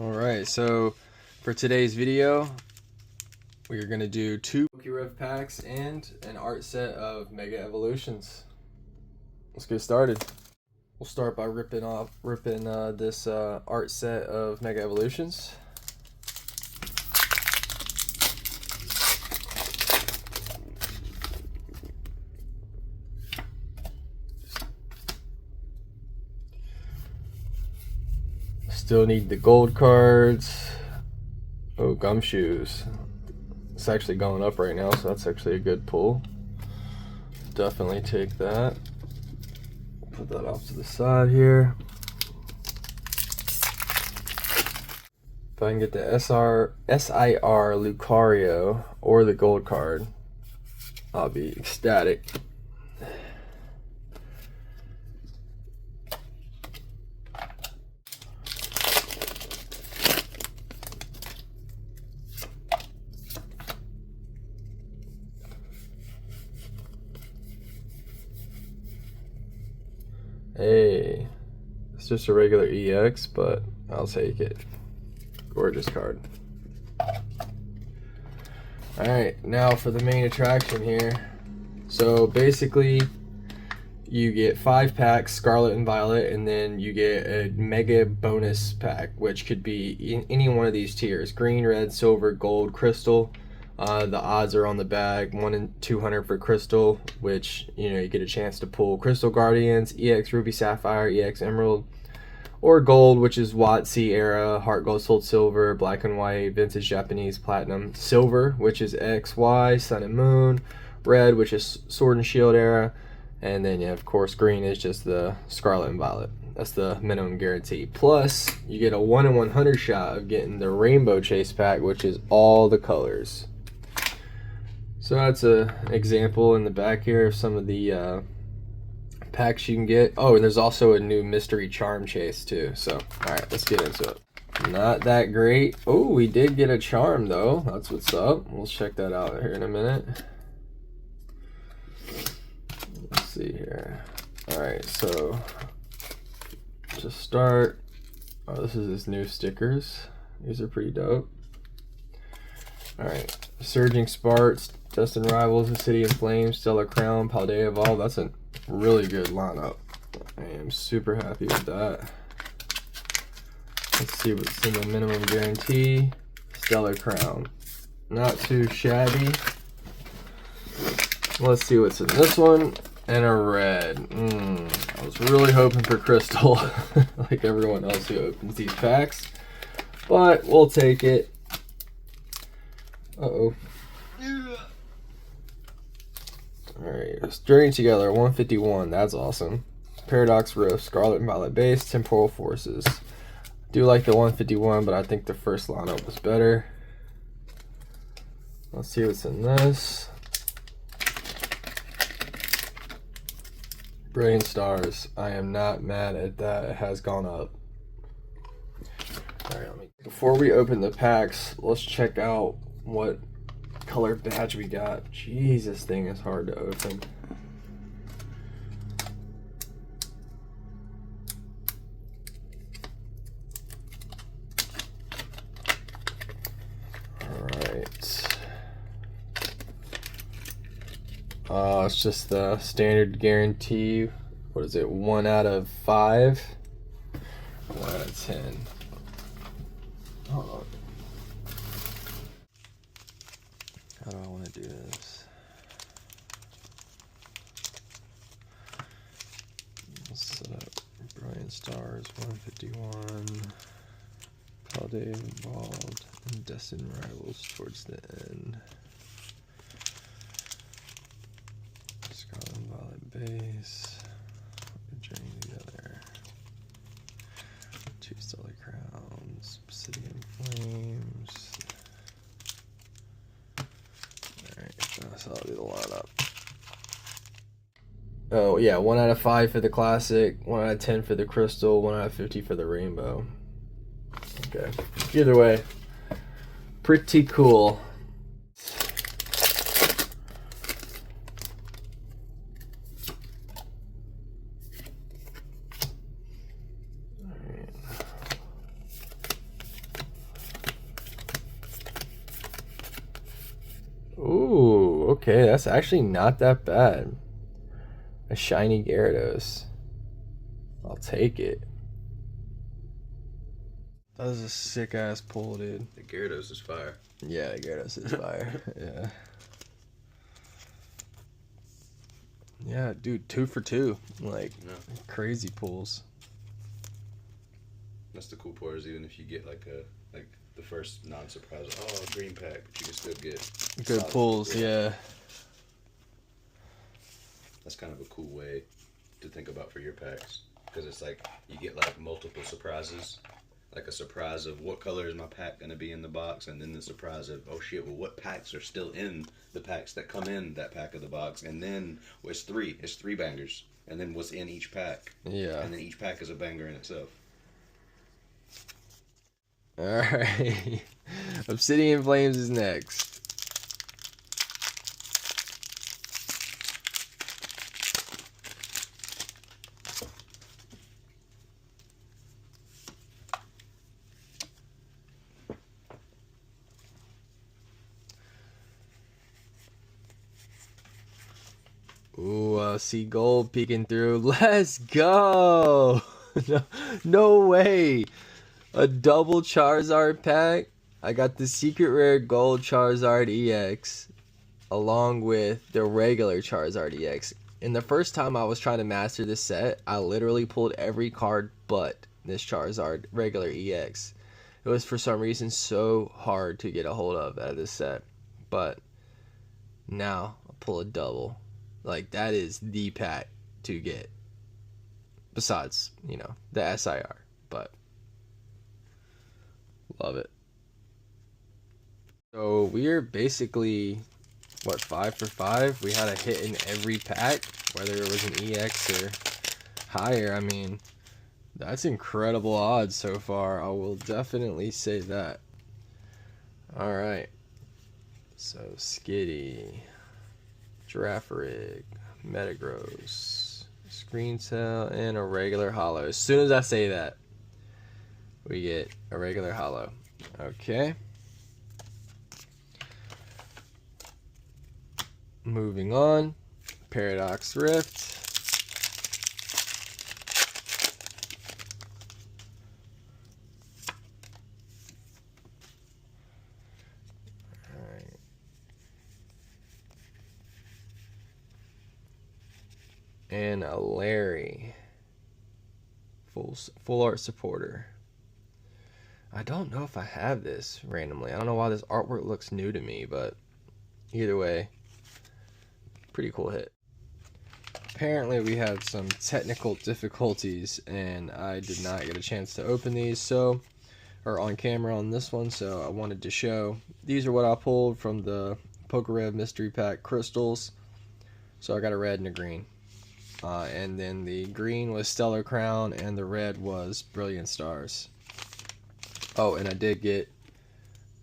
Alright, so for today's video, we are going to do 2 Pokerev packs and an art set of Mega Evolutions. Let's get started. We'll start by ripping this art set of Mega Evolutions. Still need the gold cards. Oh, gumshoes. It's actually going up right now, so that's actually a good pull. Definitely take that. Put that off to the side here. If I can get the SIR Lucario or the gold card, I'll be ecstatic. Hey, it's just a regular EX, but I'll take it. Gorgeous card. Alright, now for the main attraction here. So basically, you get 5 packs, Scarlet and Violet, and then you get a mega bonus pack, which could be in any one of these tiers. Green, red, silver, gold, crystal. The odds are on the bag, 1 in 200 for crystal, which, you get a chance to pull Crystal Guardians, EX Ruby Sapphire, EX Emerald, or gold, which is WotC era, Heart Gold, Soul Silver, Black and White, Vintage Japanese Platinum, silver, which is XY, Sun and Moon, red, which is Sword and Shield era, and then, of course, green is just the Scarlet and Violet. That's the minimum guarantee. Plus, you get a 1 in 100 shot of getting the Rainbow Chase pack, which is all the colors. So that's an example in the back here of some of the packs you can get. Oh, and there's also a new mystery charm chase too. So, alright, let's get into it. Not that great. Oh, we did get a charm though. That's what's up. We'll check that out here in a minute. Let's see here. Alright, so to start, this is his new stickers. These are pretty dope. Alright, Surging Sparks, Destined Rivals, The City in Flames, Stellar Crown, Paldea Evolve. That's a really good lineup. I am super happy with that. Let's see what's in the minimum guarantee. Stellar Crown. Not too shabby. Let's see what's in this one. And a red. I was really hoping for crystal, like everyone else who opens these packs. But we'll take it. Uh-oh. Alright, Journey Together, 151, that's awesome. Paradox Rift, Scarlet and Violet base, Temporal Forces. Do like the 151, but I think the first lineup was better. Let's see what's in this. Brilliant Stars, I am not mad at that, it has gone up. Alright, before we open the packs, let's check out what color badge we got. Jeez, this thing is hard to open. Alright. It's just the standard guarantee. What is it? 1 out of 5? 1 out of 10. Hold on. How do I want to do this? Let's set up Brilliant Stars 151, Paldea Evolved, and Destined Rivals towards the end. Scarlet and Violet base. Journey Together. 2 Stellar Crowns, Obsidian Flames. So I'll do the lineup. Oh yeah, 1 out of 5 for the classic, 1 out of 10 for the crystal, 1 out of 50 for the rainbow. Okay, either way, pretty cool. Okay, that's actually not that bad. A shiny Gyarados. I'll take it. That was a sick ass pull, dude. The Gyarados is fire. Yeah, the Gyarados is fire. Yeah. Yeah, dude, 2 for 2. Like, Yeah. crazy pulls. That's the cool part, is even if you get like the first non-surprise, oh, green pack, but you can still get Good pulls, yeah. That's kind of a cool way to think about for your packs, because it's like you get like multiple surprises, like a surprise of what color is my pack going to be in the box, and then the surprise of, oh shit, well, what packs are still in the packs that come in that pack of the box, and then well, it's three bangers, and then what's in each pack, Yeah. and then each pack is a banger in itself. Alright. Obsidian Flames is next. Ooh, I see gold peeking through. Let's go! No way! A double Charizard pack. I got the secret rare gold Charizard EX along with the regular Charizard EX. And the first time I was trying to master this set, I literally pulled every card but this Charizard regular EX. It was for some reason so hard to get a hold of out of this set. But now I'll pull a double. Like, that is the pack to get. Besides, you know, the SIR. But love it. So we're basically, what, 5 for 5? We had a hit in every pack, whether it was an EX or higher. I mean, that's incredible odds so far. I will definitely say that. Alright. So, Skitty, Girafarig, Metagross, Screen Cell, and a regular holo. As soon as I say that, we get a regular holo. Okay. Moving on. Paradox Rift. Alright. And a Larry. Full art supporter. I don't know if I have this randomly. I don't know why this artwork looks new to me, but either way, pretty cool hit. Apparently we had some technical difficulties and I did not get a chance to open these or on camera on this one, so I wanted to show. These are what I pulled from the Pokerev mystery pack crystals. So I got a red and a green. And then the green was Stellar Crown and the red was Brilliant Stars. Oh, and I did get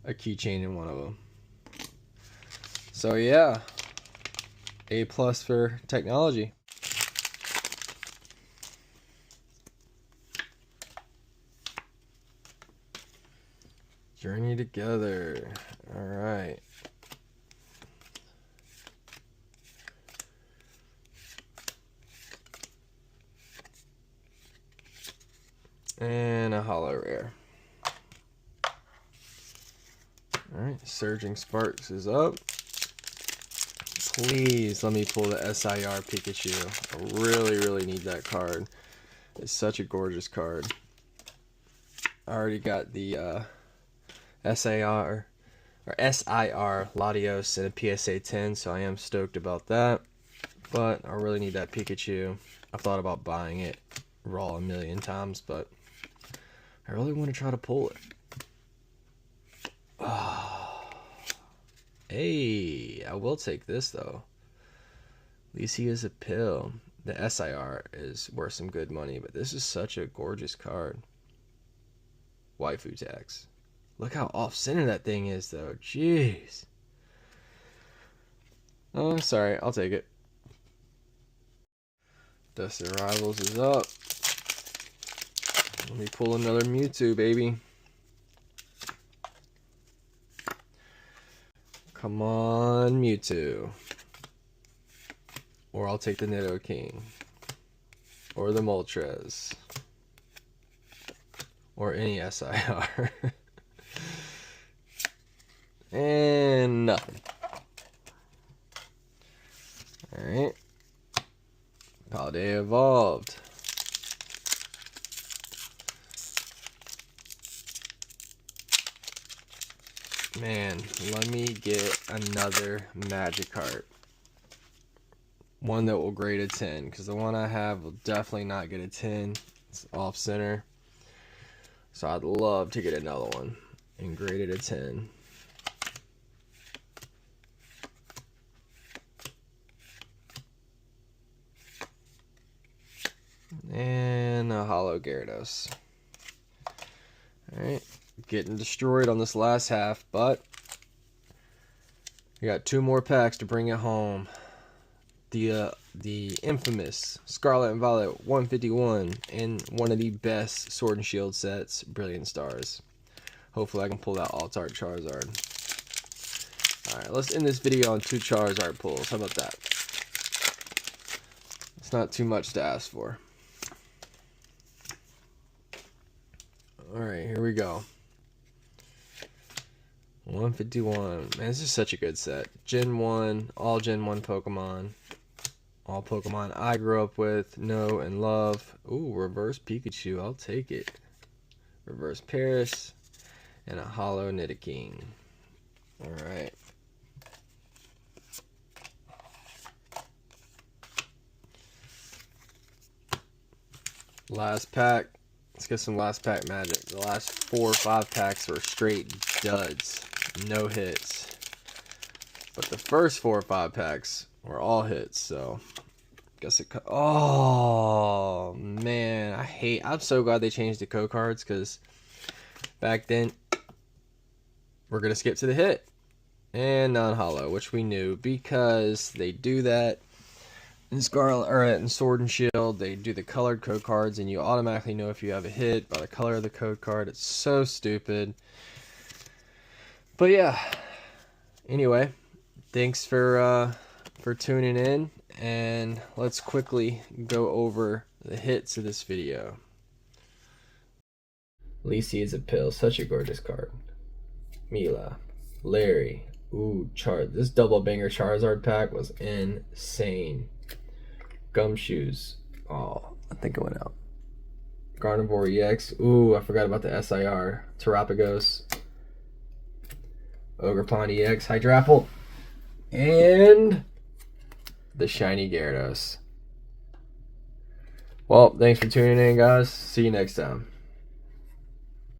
a keychain in one of them. So yeah, A+ for technology. Journey together. All right. And a holo rare. Alright, Surging Sparks is up. Please let me pull the SIR Pikachu. I really, really need that card. It's such a gorgeous card. I already got the SIR Latios and a PSA 10, so I am stoked about that. But I really need that Pikachu. I've thought about buying it raw a million times, but I really want to try to pull it. Hey, I will take this though. At least he is a pill. The SIR is worth some good money, but this is such a gorgeous card. Waifu tax. Look how off-center that thing is though. Jeez. Oh, sorry. I'll take it. Dusted Rivals is up. Let me pull another Mewtwo, baby. Come on, Mewtwo. Or I'll take the Nidoking. Or the Moltres. Or any SIR. And nothing. Alright. Paldea evolved. Man, let me get another Magikarp. One that will grade a 10, because the one I have will definitely not get a 10. It's off center. So I'd love to get another one and grade it a 10. And a Holo Gyarados. Alright, getting destroyed on this last half, but we got 2 more packs to bring it home. The infamous Scarlet and Violet 151 and one of the best Sword and Shield sets, Brilliant Stars. Hopefully I can pull that alt-art Charizard. Alright, let's end this video on 2 Charizard pulls. How about that? It's not too much to ask for. Alright, here we go. 151. Man, this is such a good set. Gen 1, all Gen 1 Pokemon. All Pokemon I grew up with, know, and love. Ooh, reverse Pikachu. I'll take it. Reverse Paris. And a Holo Nidoking. Alright. Last pack. Let's get some last pack magic. The last 4 or 5 packs were straight duds. No hits. But the first 4 or 5 packs were all hits, so guess it oh man, I'm so glad they changed the code cards, because back then we're gonna skip to the hit and non-holo, which we knew because they do that in Scarlet or in Sword and Shield. They do the colored code cards and you automatically know if you have a hit by the color of the code card. It's so stupid. But yeah, anyway, thanks for tuning in, and let's quickly go over the hits of this video. Lisi is a pill, such a gorgeous card. Mila, Larry, ooh, this double banger Charizard pack was insane. Gumshoes, oh, I think it went out. Gardevoir EX, ooh, I forgot about the SIR. Terapagos, Ogerpon EX, Hydrapple, and the shiny Gyarados. Well, thanks for tuning in, guys. See you next time.